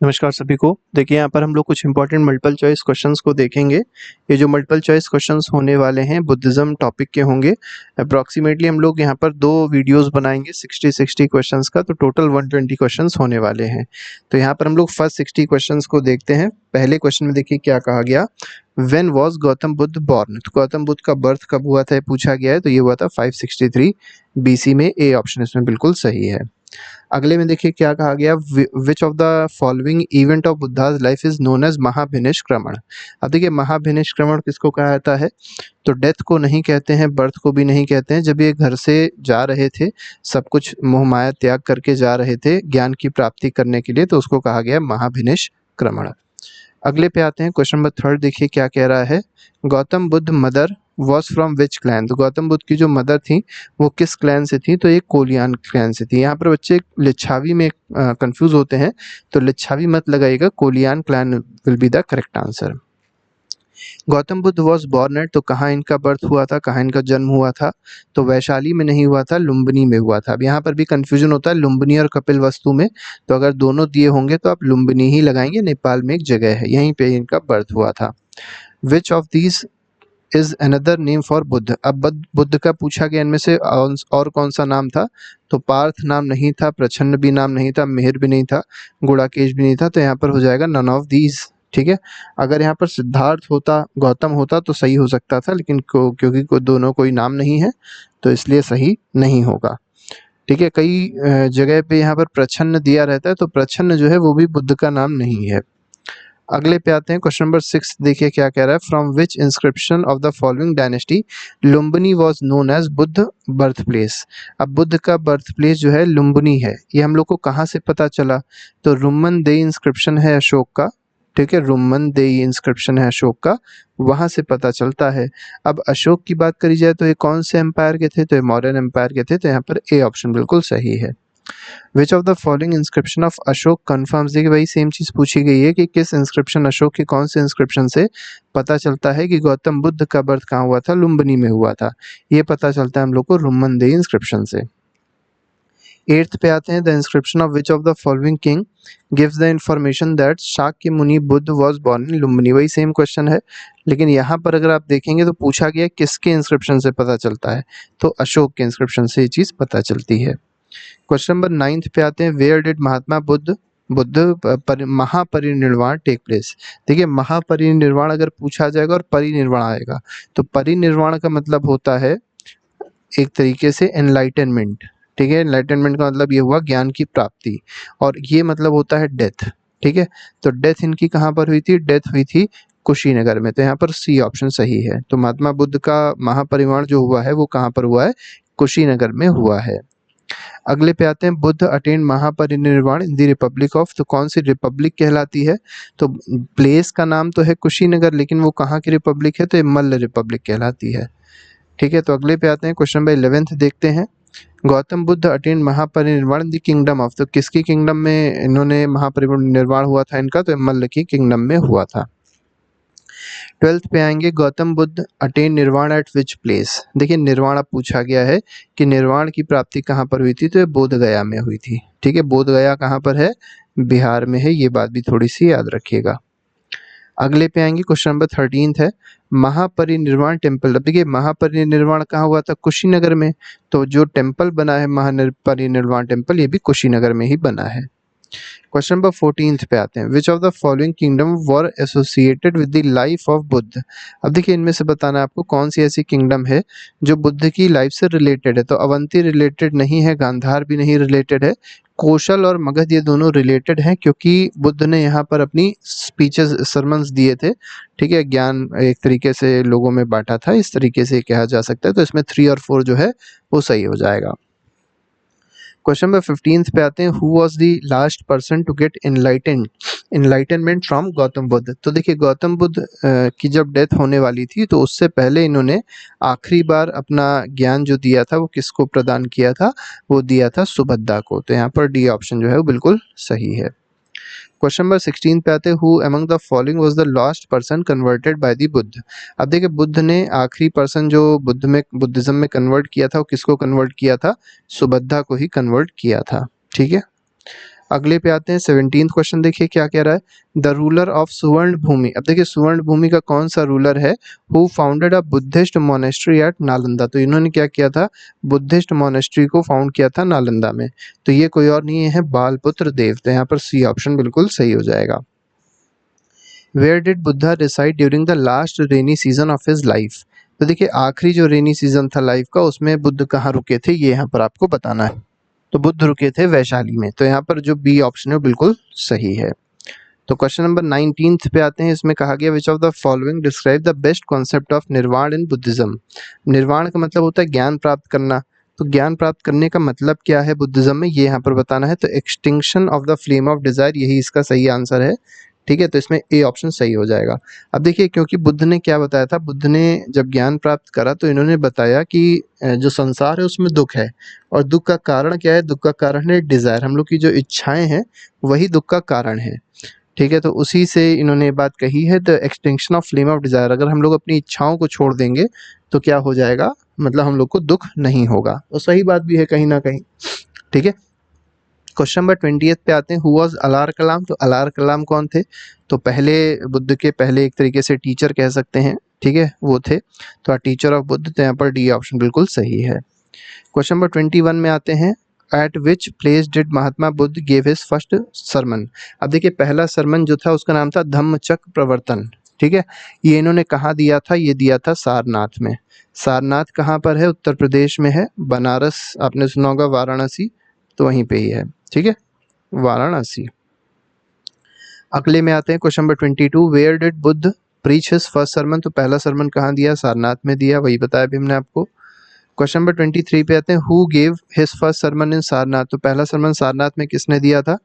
नमस्कार सभी को। देखिए यहाँ पर हम लोग कुछ इंपॉर्टेंट मल्टीपल चॉइस क्वेश्चंस को देखेंगे। ये जो मल्टीपल चॉइस क्वेश्चंस होने वाले हैं बुद्धिज़्म टॉपिक के होंगे। अप्रॉक्सीमेटली हम लोग यहाँ पर 2 वीडियोस बनाएंगे 60 क्वेश्चंस का, तो टोटल 120 क्वेश्चंस होने वाले हैं। तो यहाँ पर हम लोग फर्स्ट 60 क्वेश्चंस को देखते हैं। पहले क्वेश्चन में देखिए क्या कहा गया, when was Gautam Buddha born. तो गौतम बुद्ध का बर्थ कब हुआ था ये पूछा गया है, तो ये हुआ था 563 BC में। ए ऑप्शन इसमें बिल्कुल सही है। अगले में देखिए क्या कहा गया, which of the following event of Buddha's life is known as Mahabhinishkraman. अब देखिए महाभिनिष्क्रमण किसको कहा जाता है, तो डेथ को नहीं कहते हैं, बर्थ को भी नहीं कहते हैं। जब ये घर से जा रहे थे, सब कुछ मोह माया त्याग करके जा रहे थे ज्ञान की प्राप्ति करने के लिए, तो उसको कहा गया महाभिनिष्क्रमण। अगले पे आते हैं, क्वेश्चन नंबर 3 देखिए क्या कह रहा है, Gautam Buddha mother was from which clan. तो गौतम बुद्ध की जो मदर थी वो किस क्लैन से थी, तो ये कोलियान क्लैन से थी। यहाँ पर बच्चे लिच्छावी में कंफ्यूज होते हैं, तो लिच्छावी मत लगाइएगा, Koliyan clan will be the correct answer. Gautam Buddha was born at, तो कहाँ इनका बर्थ हुआ था, कहाँ इनका जन्म हुआ था, तो वैशाली में नहीं हुआ था, लुम्बिनी में हुआ था। अब यहाँ पर भी कंफ्यूजन होता है लुम्बिनी और कपिलवस्तु में, तो अगर दोनों दिए होंगे तो आप लुम्बिनी ही लगाएंगे। नेपाल में एक जगह है, यहीं पे इनका बर्थ हुआ था। Which of these is another name for Buddha. अब बुद्ध का पूछा गया इनमें से और कौन सा नाम था, तो पार्थ नाम नहीं था, प्रछन्न भी नाम नहीं था, मिहिर भी नहीं था, गुड़ाकेश भी नहीं था, तो यहाँ पर हो जाएगा नन ऑफ दीज। ठीक है, अगर यहाँ पर सिद्धार्थ होता, गौतम होता तो सही हो सकता था, लेकिन क्योंकि दोनों कोई नाम नहीं है तो इसलिए सही नहीं होगा। ठीक है, कई जगह पे यहाँ पर प्रछन्न दिया रहता है, तो प्रछन्न जो है वो भी बुद्ध का नाम नहीं है। अगले पे आते हैं, क्वेश्चन नंबर 6 देखिए क्या कह रहा है, from which inscription of the following dynasty Lumbini was known as Buddha birth place. अब बुद्ध का बर्थ प्लेस जो है लुम्बिनी है, ये हम लोग को कहाँ से पता चला, तो रुम्मन देई इंस्क्रिप्शन है अशोक का। ठीक है, रुम्मन देई इंस्क्रिप्शन है अशोक का, वहां से पता चलता है। अब अशोक की बात करी जाए तो ये कौन से एम्पायर के थे, तो ये मौर्यन एम्पायर के थे, तो यहाँ पर ए ऑप्शन बिल्कुल सही है। विच of the following inscription of Ashok confirms, देखिए वही सेम चीज पूछी गई है कि किस इंस्क्रिप्शन, अशोक के कौन से इंस्क्रिप्शन से पता चलता है कि गौतम बुद्ध का बर्थ कहाँ हुआ था, लुम्बिनी में हुआ था। ये पता चलता है हम लोग को रुम्मन देई इंस्क्रिप्शन से। 8th पे आते हैं, the inscription of which of the following king gives the information that Shakya muni Buddha was born in Lumbini. वही सेम क्वेश्चन है, लेकिन यहाँ पर अगर आप देखेंगे तो पूछा गया किसके इंस्क्रिप्शन से पता चलता है, तो अशोक के इंस्क्रिप्शन से ये चीज पता चलती है। क्वेश्चन नंबर 9 पे आते हैं, where did Mahatma Buddha Mahaparinirvana take place. देखिए महापरिनिर्वाण अगर पूछा जाएगा और परिनिर्वाण आएगा, तो परिनिर्वाण का मतलब होता है एक तरीके से एनलाइटनमेंट। ठीक है, एनलाइटनमेंट का मतलब ये हुआ ज्ञान की प्राप्ति, और ये मतलब होता है डेथ। ठीक है, तो डेथ इनकी कहाँ पर हुई थी, डेथ हुई थी कुशीनगर में, तो यहाँ पर सी ऑप्शन सही है। तो महात्मा बुद्ध का महापरिनिर्वाण जो हुआ है वो कहाँ पर हुआ है, कुशीनगर में हुआ है। अगले पे आते हैं, Buddha attain Mahaparinirvan in the Republic of, तो कौन सी रिपब्लिक कहलाती है, तो प्लेस का नाम तो है कुशीनगर, लेकिन वो कहाँ की रिपब्लिक है, तो ये मल्ल रिपब्लिक कहलाती है। ठीक है, तो अगले पे आते हैं, क्वेश्चन नंबर 11 देखते हैं, Gautam Buddha attain Mahaparinirvan in the kingdom of, तो किसकी किंगडम में इन्होंने महापरिनिर्वाण हुआ था इनका, तो मल्ल की किंगडम में हुआ था। 12th पे आएंगे, गौतम बुद्ध अटेन निर्वाण एट विच प्लेस। देखिए निर्वाण अब पूछा गया है कि निर्वाण की प्राप्ति कहाँ पर हुई थी, तो ये बोध गया में हुई थी। ठीक है, बोध गया कहाँ पर है, बिहार में है, ये बात भी थोड़ी सी याद रखिएगा। अगले पे आएंगे, क्वेश्चन नंबर 13 है, महापरिनिर्वाण टेम्पल। अब देखिए महापरिनिर्वाण कहाँ हुआ था, कुशीनगर में, तो जो टेम्पल बना है महापरिनिर्वाण टेम्पल, ये भी कुशीनगर में ही बना है। क्वेश्चन नंबर 14 पे आते हैं, which of the following kingdom were associated with the life of Buddha. अब देखिए इनमें से बताना है आपको कौन सी ऐसी किंगडम है जो बुद्ध की लाइफ से रिलेटेड है, तो अवंती रिलेटेड नहीं है, गांधार भी नहीं रिलेटेड है, कौशल और मगध ये दोनों रिलेटेड हैं, क्योंकि बुद्ध ने यहाँ पर अपनी स्पीचेस सरमन्स दिए थे। ठीक है, ज्ञान एक तरीके से लोगों में बांटा था, इस तरीके से कहा जा सकता है, तो इसमें 3 और 4 जो है वो सही हो जाएगा। क्वेश्चन नंबर 15 पे आते हैं, who was the last person to get enlightenment from Gautam Buddha. तो देखिए गौतम बुद्ध की जब डेथ होने वाली थी, तो उससे पहले इन्होंने आखिरी बार अपना ज्ञान जो दिया था वो किसको प्रदान किया था, वो दिया था सुभद्रा को। तो यहाँ पर डी ऑप्शन जो है वो बिल्कुल सही है। क्वेश्चन नंबर 16 पे आते हैं, who among the following was the last person converted by the Buddha. अब देखिए बुद्ध ने आखिरी पर्सन जो बुद्धिज्म में कन्वर्ट किया था, वो किसको कन्वर्ट किया था, सुभद्रा को ही कन्वर्ट किया था। ठीक है, अगले पे आते हैं 17th क्वेश्चन, देखिए क्या कह रहा है, द रूलर ऑफ सुवर्ण भूमि। अब देखिए सुवर्ण भूमि का कौन सा रूलर है, who founded a Buddhist monastery at Nalanda. तो इन्होंने क्या किया था, बुद्धिस्ट मोनेस्ट्री को फाउंड किया था नालंदा में। तो ये कोई और नहीं है, बालपुत्र देव। तो यहाँ पर सी ऑप्शन बिल्कुल सही हो जाएगा। Where did Buddha reside during the last rainy season of his life. तो देखिए आखिरी जो रेनी सीजन था लाइफ का, उसमें बुद्ध कहाँ रुके थे, ये यहाँ पर आपको बताना है। तो बुद्ध रुके थे वैशाली में। तो यहाँ पर जो बी ऑप्शन है वो बिल्कुल सही है। तो क्वेश्चन नंबर 19 पे आते हैं। इसमें कहा गया which of the following describe the best concept of निर्वाण इन बुद्धिज्म। निर्वाण का मतलब होता है ज्ञान प्राप्त करना। तो ज्ञान प्राप्त करने का मतलब क्या है बुद्धिज्म में, ये यहाँ पर बताना है। तो extinction of the flame of desire, यही इसका सही आंसर है। ठीक है, तो इसमें ए ऑप्शन सही हो जाएगा। अब देखिए क्योंकि बुद्ध ने क्या बताया था, बुद्ध ने जब ज्ञान प्राप्त करा तो इन्होंने बताया कि जो संसार है उसमें दुख है, और दुख का कारण क्या है, दुख का कारण है डिजायर। हम लोग की जो इच्छाएं हैं वही दुख का कारण है। ठीक है, तो उसी से इन्होंने बात कही है, the extension of flame of desire. अगर हम लोग अपनी इच्छाओं को छोड़ देंगे तो क्या हो जाएगा, मतलब हम लोग को दुख नहीं होगा। तो सही बात भी है कहीं ना कहीं। ठीक है, क्वेश्चन नंबर 20 पे आते हैं। हु वाज अलार कलाम। तो अलार कलाम कौन थे, तो पहले बुद्ध के पहले एक तरीके से टीचर कह सकते हैं। ठीक है, वो थे तो टीचर ऑफ बुद्ध। तो यहाँ पर डी ऑप्शन बिल्कुल सही है। क्वेश्चन नंबर 21 में आते हैं। Eight which place did Mahatma Buddha gave his first Sarman. अब देखिए पहला सरमन जो था उसका नाम था धम्मचक्र प्रवर्तन। ठीक है, ये इन्होंने कहाँ दिया था, ये दिया था सारनाथ में। सारनाथ कहाँ पर है, उत्तर प्रदेश में है। बनारस आपने सुना होगा, वाराणसी, तो वहीं पे ही है। ठीक है, वाराणसी। अगले में आते हैं question number 22। Where did Buddha preach his first sermon. तो पहला सरमन कहाँ दिया, सारनाथ में दिया, वही बताया भी हमने आपको। क्वेश्चन नंबर 23 पे आते हैं। Who gave his first sermon in Sarnath. तो पहला सरमन सारनाथ में किसने दिया था,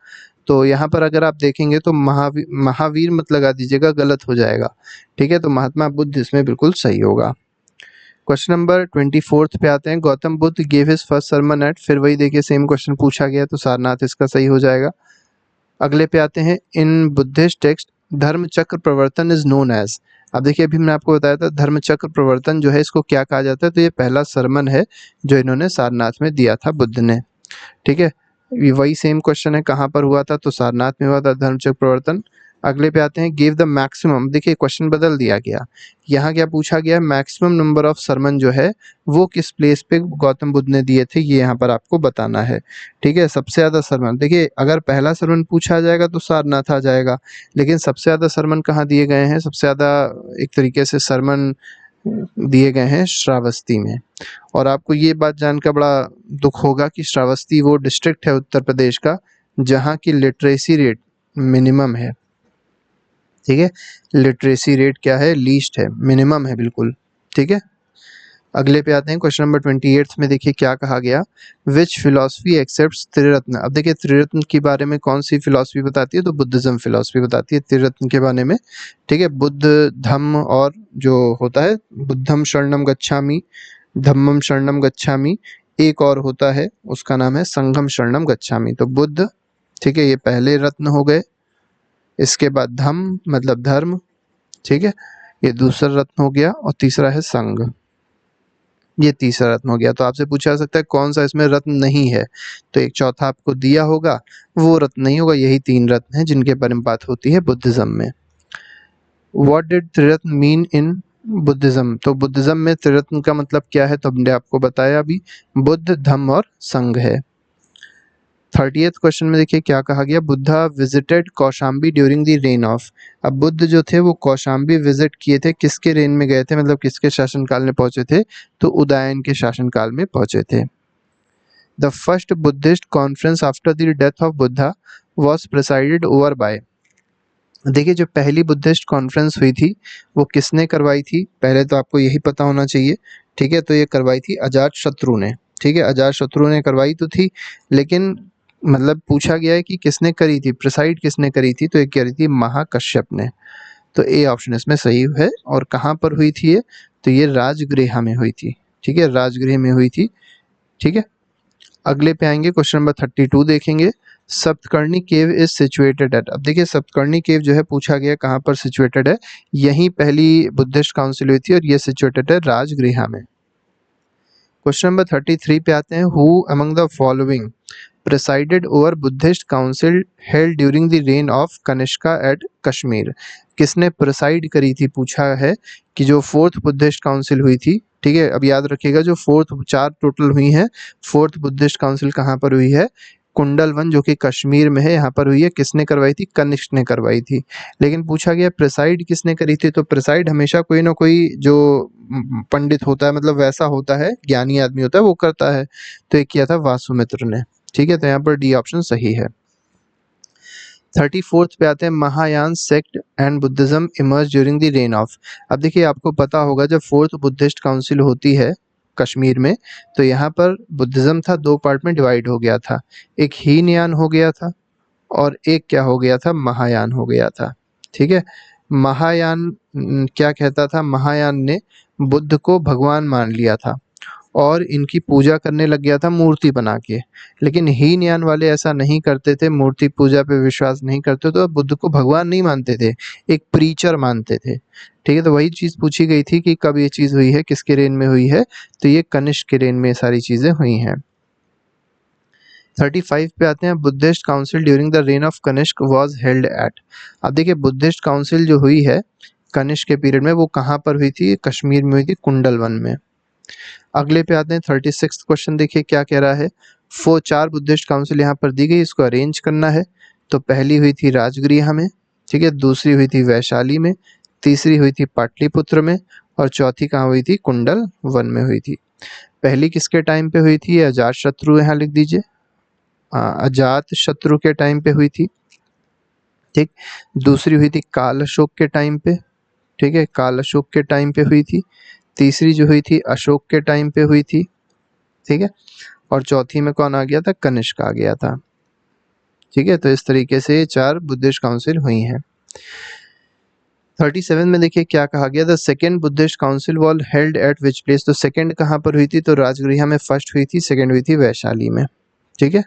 तो यहाँ पर अगर आप देखेंगे तो महावीर मत लगा दीजिएगा, गलत हो जाएगा। ठीक है, तो महात्मा बुद्ध इसमें बिल्कुल सही होगा। क्वेश्चन नंबर 24 पे आते हैं। Gautam Buddha gave his first sermon at. फिर वही देखिए सेम क्वेश्चन पूछा गया, तो सारनाथ इसका सही हो जाएगा। अगले पे आते हैं। इन बुद्धिस्ट टेक्स्ट धर्म चक्र प्रवर्तन इज नोन एज। अब देखिए अभी मैंने आपको बताया था धर्म चक्र प्रवर्तन जो है इसको क्या कहा जाता है, तो ये पहला सरमन है जो इन्होंने सारनाथ में दिया था बुद्ध ने। ठीक है, वही सेम क्वेश्चन है, कहाँ पर हुआ था, तो सारनाथ में हुआ था धर्म चक्र प्रवर्तन। अगले पे आते हैं। Give the maximum. देखिए क्वेश्चन बदल दिया गया, यहाँ क्या पूछा गया, मैक्सिमम नंबर ऑफ सरमन जो है वो किस प्लेस पे गौतम बुद्ध ने दिए थे, ये यहाँ पर आपको बताना है। ठीक है, सबसे ज्यादा सरमन, देखिए अगर पहला सरमन पूछा जाएगा तो सारनाथ आ जाएगा, लेकिन सबसे ज्यादा सरमन कहाँ दिए गए हैं, सबसे ज्यादा एक तरीके से सरमन दिए गए हैं श्रावस्ती में। और आपको ये बात जानकर बड़ा दुख होगा कि श्रावस्ती वो डिस्ट्रिक्ट है उत्तर प्रदेश का जहाँ की लिटरेसी रेट मिनिमम है। ठीक है, लिटरेसी रेट क्या है, लीस्ट है, मिनिमम है बिल्कुल। ठीक है, अगले पे आते हैं। क्वेश्चन नंबर 28 में देखिए क्या कहा गया। विच फिलोसफी एक्सेप्ट्स त्रिरत्न। अब देखिए त्रिरत्न के बारे में कौन सी फिलोसफी बताती है, तो बुद्धिज्म फिलोसफी बताती है त्रिरत्न के बारे में। ठीक है, बुद्ध धम्म और जो होता है बुद्धम शरणम गच्छामि, धम्मम शरणम गच्छामि, एक और होता है उसका नाम है संघम शरणम गच्छामि। तो बुद्ध, ठीक है, ये पहले रत्न हो गए। इसके बाद धम्म मतलब धर्म, ठीक है, ये दूसरा रत्न हो गया, और तीसरा है संघ, ये तीसरा रत्न हो गया। तो आपसे पूछा जा सकता है कौन सा इसमें रत्न नहीं है, तो एक चौथा आपको दिया होगा, वो रत्न नहीं होगा। यही तीन रत्न हैं जिनके बारे में बात होती है बुद्धिज्म में। What did triratna mean in Buddhism. तो बुद्धिज्म में त्रिरत्न का मतलब क्या है, तो हमने आपको बताया अभी, बुद्ध धम्म और संघ है। 30th क्वेश्चन में देखिए क्या कहा गया। Buddha visited Kaushambi during the reign of. अब बुद्ध जो थे वो कौशाम्बी विजिट किए थे, किसके रेन में गए थे, मतलब किसके शासनकाल में पहुंचे थे, तो उदयन के शासनकाल में पहुंचे थे। The first Buddhist conference after the death of Buddha was presided over by. देखिए जो पहली बुद्धिस्ट कॉन्फ्रेंस हुई थी वो किसने करवाई थी, पहले तो आपको यही पता होना चाहिए। ठीक है, तो ये करवाई थी अजात शत्रु ने। ठीक है, अजात शत्रु ने करवाई तो थी, लेकिन मतलब पूछा गया है कि किसने करी थी, प्रिसाइड किसने करी थी, तो ये करी थी महाकश्यप ने। तो ए ऑप्शन इसमें सही है। और कहाँ पर हुई थी ये, तो ये राजगृह में हुई थी। ठीक है, राजगृह में हुई थी। ठीक है, अगले पे आएंगे। क्वेश्चन नंबर 32 देखेंगे। सप्तकर्णी केव इज सिचुएटेड एट। अब देखिए सप्तकर्णी केव जो है पूछा गया कहाँ पर सिचुएटेड है, यहीं पहली बुद्धिस्ट काउंसिल हुई थी और ये सिचुएटेड है राजगृह में। क्वेश्चन नंबर 33 पे आते हैं। Who among the following presided over Buddhist council held during the reign of Kanishka at Kashmir. किसने प्रिसाइड करी थी, पूछा है कि जो फोर्थ बुद्धिस्ट काउंसिल हुई थी, ठीक है। अब याद रखिएगा जो फोर्थ, 4 टोटल हुई हैं, फोर्थ बुद्धिस्ट काउंसिल कहाँ पर हुई है, कुंडलवन जो कि कश्मीर में है, यहाँ पर हुई है। किसने करवाई थी, कनिष्क ने करवाई थी। लेकिन पूछा गया प्रिसाइड किसने करी थी, तो प्रिसाइड हमेशा कोई ना कोई जो पंडित होता है, मतलब वैसा होता है, ज्ञानी आदमी होता है, वो करता है। तो एक किया था वासुमित्र ने, ठीक है। तो यहाँ पर डी ऑप्शन सही है। 34th पे आते हैं, Mahayana sect and Buddhism emerge during the reign of. अब देखिए आपको पता होगा जब फोर्थ बुद्धिस्ट काउंसिल होती है कश्मीर में, तो यहाँ पर बुद्धिज्म था 2 पार्ट में डिवाइड हो गया था, एक हीनयान हो गया था और एक क्या हो गया था, महायान हो गया था, ठीक है। महायान क्या कहता था, महायान ने बुद्ध को भगवान मान लिया था और इनकी पूजा करने लग गया था मूर्ति बना के। लेकिन हीनयान वाले ऐसा नहीं करते थे, मूर्ति पूजा पे विश्वास नहीं करते, तो बुद्ध को भगवान नहीं मानते थे, एक प्रीचर मानते थे, ठीक है। तो वही चीज़ पूछी गई थी कि कब ये चीज़ हुई है, किसके रेन में हुई है, तो ये कनिष्क के रेन में सारी चीज़ें हुई हैं। 35 पे आते हैं, Buddhist council during the reign of Kanishka was held at. अब देखिए बुद्धिस्ट काउंसिल जो हुई है कनिष्क के पीरियड में, वो कहाँ पर हुई थी, कश्मीर में हुई थी, कुंडलवन में। अगले पे आते हैं 36 क्वेश्चन, देखिए क्या कह रहा है। 4 बुद्धिस्ट काउंसिल यहाँ पर दी गई, इसको अरेंज करना है। तो पहली हुई थी राजगृह में, ठीक है, दूसरी हुई थी वैशाली में, तीसरी हुई थी पाटलिपुत्र में और चौथी कहाँ हुई थी, कुंडल वन में हुई थी। पहली किसके टाइम पे हुई थी, अजात शत्रु, यहाँ लिख दीजिए, अजात शत्रु के टाइम पे हुई थी, ठीक। दूसरी हुई थी काल अशोक के टाइम पे, ठीक है, काल अशोक के टाइम पे हुई थी। तीसरी जो हुई थी अशोक के टाइम पे हुई थी, ठीक है। और चौथी में कौन आ गया था, कनिष्क आ गया था, ठीक है। तो इस तरीके से 4 बुद्धिस्ट काउंसिल हुई हैं। 37 में देखिए क्या कहा गया, the second Buddhist council was held at which place. तो सेकेंड कहाँ पर हुई थी, तो राजगृह में फर्स्ट हुई थी, सेकेंड हुई थी वैशाली में, ठीक है।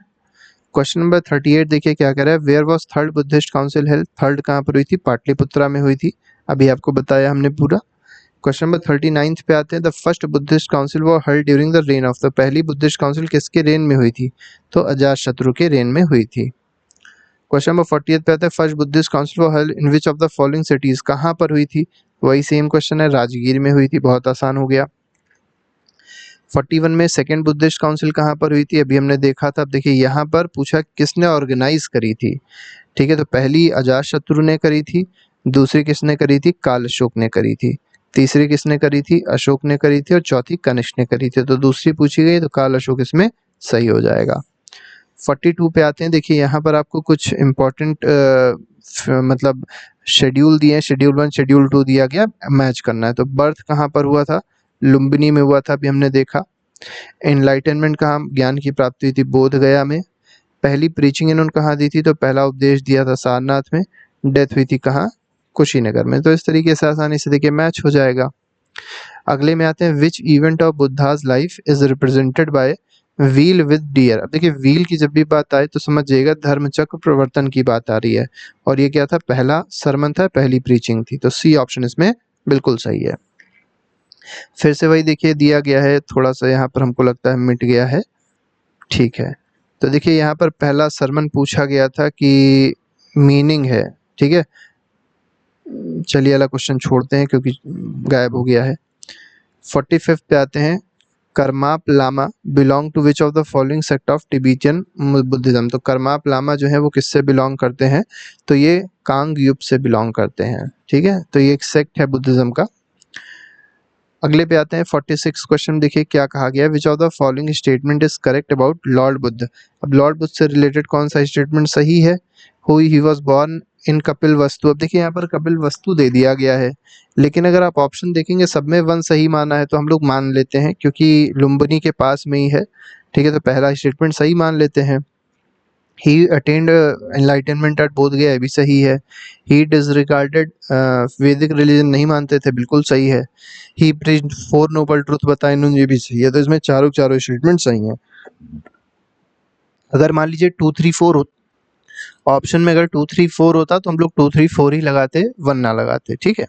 क्वेश्चन नंबर 38 देखिए क्या कह रहा है, where was third Buddhist council held. Third कहाँ पर हुई थी, पाटलिपुत्रा में हुई थी, अभी आपको बताया हमने पूरा। क्वेश्चन नंबर 39 पे आते हैं, द फर्स्ट बुद्धिस्ट काउंसिल वो held during the reign of. तो पहली बुद्धिस्ट काउंसिल किसके रेन में हुई थी, तो अजात शत्रु के रेन में हुई थी। क्वेश्चन नंबर 40 पे आते हैं, फर्स्ट बुद्धिस्ट काउंसिल वो held in which of the following cities. कहाँ पर हुई थी, वही सेम क्वेश्चन है, राजगीर में हुई थी, बहुत आसान हो गया। 41 में सेकेंड बुद्धिस्ट काउंसिल कहाँ पर हुई थी, अभी हमने देखा था। अब देखिए यहाँ पर पूछा किसने ऑर्गेनाइज करी थी, ठीक है। तो पहली अजात शत्रु ने करी थी, दूसरी किसने करी थी, काल अशोक ने करी थी, तीसरी किसने करी थी, अशोक ने करी थी और चौथी कनिष्क ने करी थी। तो दूसरी पूछी गई, तो काल अशोक इसमें सही हो जाएगा। 42 पे आते हैं, देखिए यहाँ पर आपको कुछ इम्पोर्टेंट मतलब शेड्यूल दिए हैं, शेड्यूल 1 शेड्यूल 2 दिया गया, मैच करना है। तो बर्थ कहाँ पर हुआ था, लुम्बिनी में हुआ था, अभी हमने देखा। एनलाइटनमेंट कहाँ, ज्ञान की प्राप्ति हुई थी, बोध गया में। पहली प्रीचिंग इन्होंने कहाँ दी थी, तो पहला उपदेश दिया था सारनाथ में। डेथ हुई थी कहाँ, कुशीनगर में। तो इस तरीके से आसानी से देखिए मैच हो जाएगा। अगले में आते हैं, which event of Buddha's life is represented by wheel with deer. अब देखिए व्हील की जब भी बात आए तो समझ जाइएगा धर्म चक्र प्रवर्तन की बात आ रही है, और ये क्या था, पहला सरमन था, पहली प्रीचिंग थी। तो सी ऑप्शन इसमें बिल्कुल सही है। फिर से वही देखिए दिया गया है, थोड़ा सा यहाँ पर हमको लगता है मिट गया है, ठीक है। तो देखिए यहाँ पर पहला सरमन पूछा गया था कि मीनिंग है, ठीक है। चलिए अगला क्वेश्चन छोड़ते हैं क्योंकि गायब हो गया है। 45 पे आते हैं, Karmapa Lama belong to which of the following sect of Tibetan Buddhism. तो करमाप लामा जो है वो किससे बिलोंग करते हैं, तो ये कांग युप से बिलोंग करते हैं, ठीक है। तो ये एक सेक्ट है बुद्धिज्म का। अगले पे आते हैं 46 क्वेश्चन, देखिए क्या कहा गया है, विच of the following statement is correct about Lord Buddha. अब लॉर्ड बुद्ध से रिलेटेड कौन सा स्टेटमेंट सही है, he was born in Kapilvastu. अब देखिए यहाँ पर कपिल वस्तु दे दिया गया है, लेकिन अगर आप ऑप्शन देखेंगे सब में 1 सही माना है, तो हम लोग मान लेते हैं क्योंकि लुम्बिनी के पास में ही है, ठीक है। तो पहला स्टेटमेंट सही मान लेते हैं। ही अटेंड एनलाइटनमेंट एट बोध गया, भी सही है। ही डिसरिगार्डेड वैदिक रिलीजन, नहीं मानते थे, बिल्कुल सही है। ही प्रीच्ड 4 नोबल ट्रुथ बताए इन्होंने, ये भी सही है। तो इसमें चारों स्टेटमेंट सही हैं। अगर मान लीजिए 2 3 4 ऑप्शन में अगर 2 3 4 होता तो हम लोग 2 3 4 ही लगाते, 1 ना लगाते, ठीक है।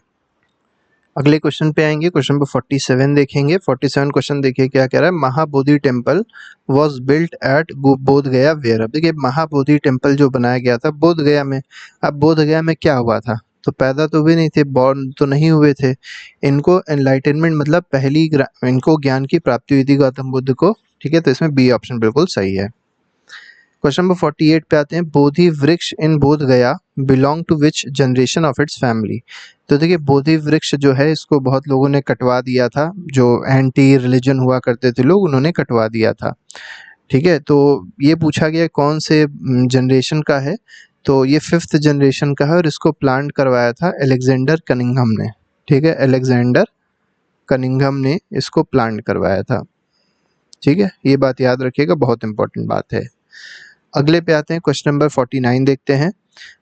अगले क्वेश्चन पे आएंगे, क्वेश्चन नंबर 47 देखेंगे। 47 क्वेश्चन देखिए क्या कह रहा है। Mahabodhi temple was built at बोध गया वेयर। अब देखिए महाबोधि टेम्पल जो बनाया गया था बोध गया में। अब बोध गया में क्या हुआ था, तो पैदा तो भी नहीं थे, बॉर्न तो नहीं हुए थे। इनको एनलाइटनमेंट मतलब इनको ज्ञान की प्राप्ति हुई थी गौतम बुद्ध को। ठीक है, तो इसमें बी ऑप्शन बिल्कुल सही है। क्वेश्चन नंबर 48 पे आते हैं। बोधि वृक्ष in Bodh Gaya belong to which generation of its family. तो देखिए बोधि वृक्ष जो है इसको बहुत लोगों ने कटवा दिया था, जो एंटी रिलीजन हुआ करते थे लोग, उन्होंने कटवा दिया था। ठीक है, तो ये पूछा गया कौन से जनरेशन का है, तो ये 5th जनरेशन का है और इसको प्लांट करवाया था अलेक्जेंडर कनिंघम ने। ठीक है, अलेक्जेंडर कनिंघम ने इसको प्लांट करवाया था। ठीक है, ये बात याद रखिएगा, बहुत इंपॉर्टेंट बात है। अगले पे आते हैं, क्वेश्चन नंबर 49 देखते हैं।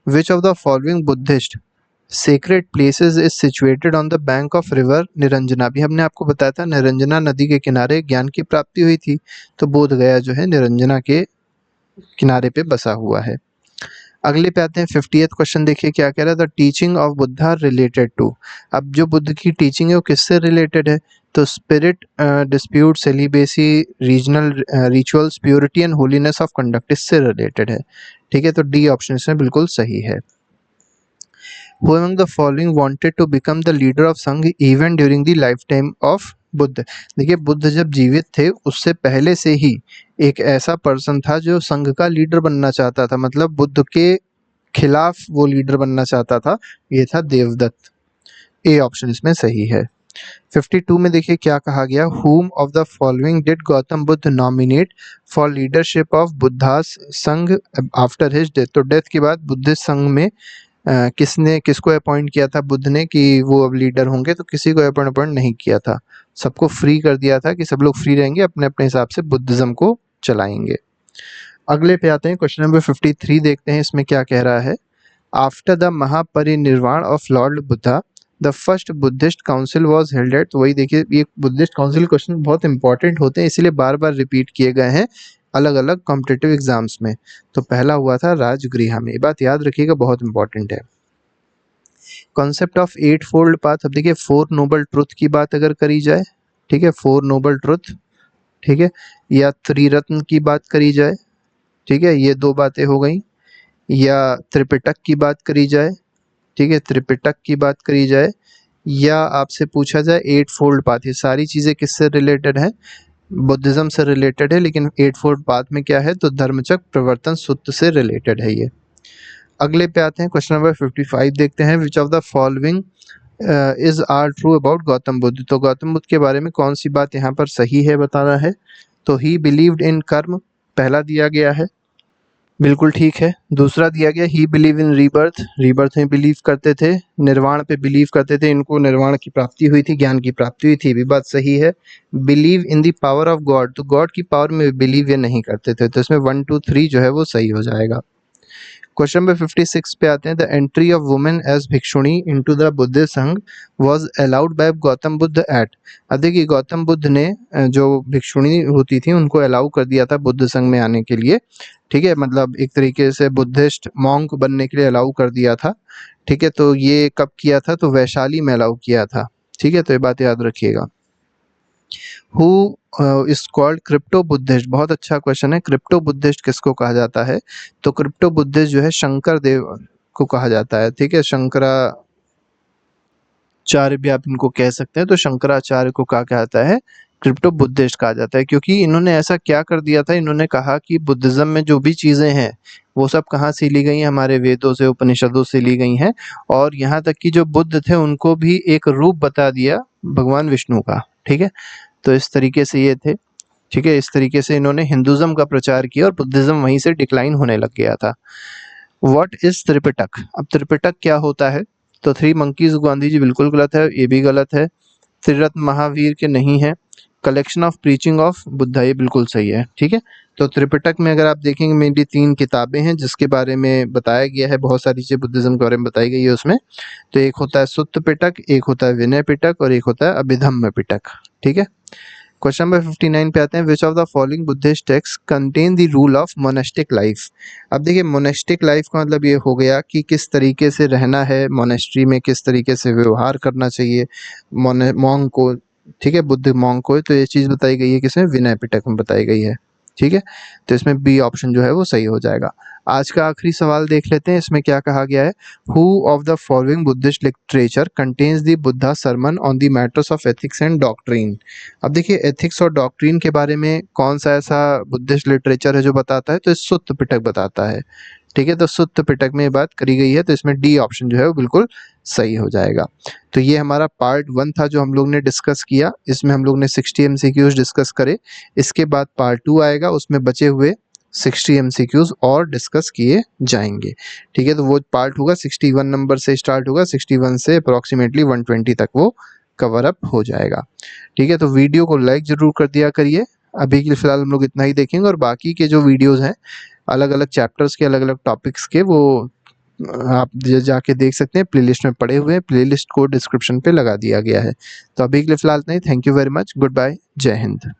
Which of the following Buddhist sacred places is situated on the bank of river Niranjana. भी हमने आपको बताया था निरंजना नदी के किनारे ज्ञान की प्राप्ति हुई थी, तो बोध गया जो है निरंजना के किनारे पे बसा हुआ है। अगले पे आते हैं 50th क्वेश्चन देखिए क्या कह रहा है। The teaching of Buddha related to. अब जो बुद्ध की टीचिंग है वो किससे रिलेटेड है, तो spirit, dispute, celibacy, regional rituals, purity and holiness of conduct, इससे रिलेटेड है। ठीक है, तो डी ऑप्शन इसमें बिल्कुल सही है। Who among the following wanted to become the leader of संघ even during the lifetime of Buddha. देखिए बुद्ध जब जीवित थे उससे पहले से ही एक ऐसा पर्सन था जो संघ का लीडर बनना चाहता था, मतलब बुद्ध के खिलाफ वो लीडर बनना चाहता था, ये था देवदत्त। ए ऑप्शन इसमें सही है। 52 में देखिए क्या कहा गया। whom of the following did Gautam Buddha nominate for leadership of Buddhas संघ after his death। तो डेथ के बाद बुद्धिस्ट संघ में किसने किसको अपॉइंट किया था बुद्ध ने कि वो अब लीडर होंगे, तो किसी को अपॉइंट नहीं किया था, सबको फ्री कर दिया था कि सब लोग फ्री रहेंगे, अपने अपने हिसाब से बुद्धिज्म को चलाएंगे। अगले पे आते हैं, क्वेश्चन नंबर 53 देखते हैं, इसमें क्या कह रहा है। After the Mahaparinirvan of Lord Buddha the first Buddhist council was held at. तो वही देखिए ये बुद्धिस्ट काउंसिल क्वेश्चन बहुत इंपॉर्टेंट होते हैं, इसीलिए बार बार रिपीट किए गए हैं अलग अलग कॉम्पिटिटिव एग्जाम्स में। तो पहला हुआ था राजगृह में, ये बात याद रखिएगा, बहुत इंपॉर्टेंट है। Concept of 8 fold path. अब देखिए 4 नोबल ट्रुथ की बात अगर करी जाए, ठीक है, 4 नोबल ट्रुथ, ठीक है, या त्रिरत्न की बात करी जाए, ठीक है, ये 2 बातें हो गई, या त्रिपिटक की बात करी जाए, ठीक है, त्रिपिटक की बात करी जाए, या आपसे पूछा जाए 8 फोल्ड पाथ, ये सारी चीजें किससे रिलेटेड है, बुद्धिज्म से रिलेटेड है, लेकिन 8 फोल्ड पाथ में क्या है, तो धर्मचक्र प्रवर्तन सूत्र से रिलेटेड है ये। अगले पे आते हैं, क्वेश्चन नंबर 55 देखते हैं। Which of the following is are true about Gautam Buddha. तो गौतम बुद्ध के बारे में कौन सी बात यहाँ पर सही है बताना है, तो ही बिलीव्ड इन कर्म पहला दिया गया है, बिल्कुल ठीक है। दूसरा दिया गया ही बिलीव इन रीबर्थ, रीबर्थ में बिलीव करते थे। निर्वाण पे बिलीव करते थे, इनको निर्वाण की प्राप्ति हुई थी, ज्ञान की प्राप्ति हुई थी, भी बात सही है। Believe in the power of God, तो गॉड की पावर में बिलीव ये नहीं करते थे, तो इसमें 1 2 3 जो है वो सही हो जाएगा। क्वेश्चन नंबर 56 पे आते हैं। The entry of women as bhikshuni into the Buddhist sangha was allowed by Gautam Buddha at. अब देखिए गौतम बुद्ध ने जो भिक्षुणी होती थी उनको अलाउ कर दिया था बुद्ध संघ में आने के लिए, ठीक है, मतलब एक तरीके से बुद्धिस्ट मॉन्क बनने के लिए अलाउ कर दिया था। ठीक है, तो ये कब किया था, तो वैशाली में अलाउ किया था। ठीक है, तो ये बात याद रखिएगा। Who is called crypto Buddhist, बहुत अच्छा क्वेश्चन है। क्रिप्टो बुद्धिस्ट किसको कहा जाता है, तो क्रिप्टो बुद्धिस्ट जो है शंकर देव को कहा जाता है। ठीक है, शंकराचार्य भी आप इनको कह सकते हैं, तो शंकराचार्य को कहा जाता है क्रिप्टो बुद्धिस्ट कहा जाता है, क्योंकि इन्होंने ऐसा क्या कर दिया था, इन्होंने कहा कि बुद्धिज्म में जो भी चीजें हैं वो सब कहाँ से ली गई हैं, हमारे वेदों से उपनिषदों से ली गई हैं, और यहाँ तक कि जो बुद्ध थे उनको भी एक रूप बता दिया भगवान विष्णु का। ठीक है, तो इस तरीके से ये थे। ठीक है, इस तरीके से इन्होंने हिंदुज्म का प्रचार किया और बुद्धिज्म वहीं से डिक्लाइन होने लग गया था। व्हाट इज त्रिपिटक, अब त्रिपिटक क्या होता है, तो 3 मंकीज गांधी जी बिल्कुल गलत है, ये भी गलत है। त्रिरत्न महावीर के नहीं है। Collection of preaching of Buddha, ये बिल्कुल सही है। ठीक है, तो त्रिपिटक में अगर आप देखेंगे मेनली 3 किताबें हैं जिसके बारे में बताया गया है, बहुत सारी चीजें बुद्धिज्म के बारे में बताई गई है उसमें। तो एक होता है सुत्त पिटक, एक होता है विनय पिटक और एक होता है अभिधम्म पिटक। ठीक है, क्वेश्चन नंबर 59 पे आते हैं, which of the following Buddhist text contain the rule of monastic life. अब देखिए मोनेस्टिक लाइफ का मतलब ये हो गया कि किस तरीके से रहना है मोनेस्ट्री में, किस तरीके से व्यवहार करना चाहिए मॉन्ग को, ठीक है, बुद्ध मॉन्ग को। तो ये चीज़ बताई गई है किसमें, विनय पिटक में बताई गई है, ठीक है। तो इसमें बी ऑप्शन जो है वो सही हो जाएगा। आज का आखिरी सवाल देख लेते हैं, इसमें क्या कहा गया है, who of the following Buddhist literature contains the Buddha sermon on the matters of ethics and doctrine. अब देखिए एथिक्स और डॉक्ट्रिन के बारे में कौन सा ऐसा बुद्धिस्ट लिटरेचर है जो बताता है, तो सुत्त पिटक बताता है, ठीक है। तो सुत्त पिटक में ये बात करी गई है, तो इसमें डी ऑप्शन जो है वो बिल्कुल सही हो जाएगा। तो ये हमारा पार्ट 1 था जो हम लोग ने डिस्कस किया, इसमें हम लोग ने 60 MCQs डिस्कस करे। इसके बाद पार्ट 2 आएगा, उसमें बचे हुए 60 MCQs और डिस्कस किए जाएंगे, ठीक है। तो वो पार्ट होगा 61 नंबर से स्टार्ट होगा, 61 से अप्रॉक्सीमेटली 120 तक वो कवर अप हो जाएगा, ठीक है। तो वीडियो को लाइक जरूर कर दिया करिए। अभी के लिए फिलहाल हम लोग इतना ही देखेंगे, और बाकी के जो वीडियोस हैं अलग अलग चैप्टर्स के, अलग अलग टॉपिक्स के, वो आप जाके देख सकते हैं, प्लेलिस्ट में पड़े हुए हैं, प्लेलिस्ट को डिस्क्रिप्शन पे लगा दिया गया है। तो अभी के लिए फिलहाल इतना ही। Thank you very much, good bye, जय हिंद।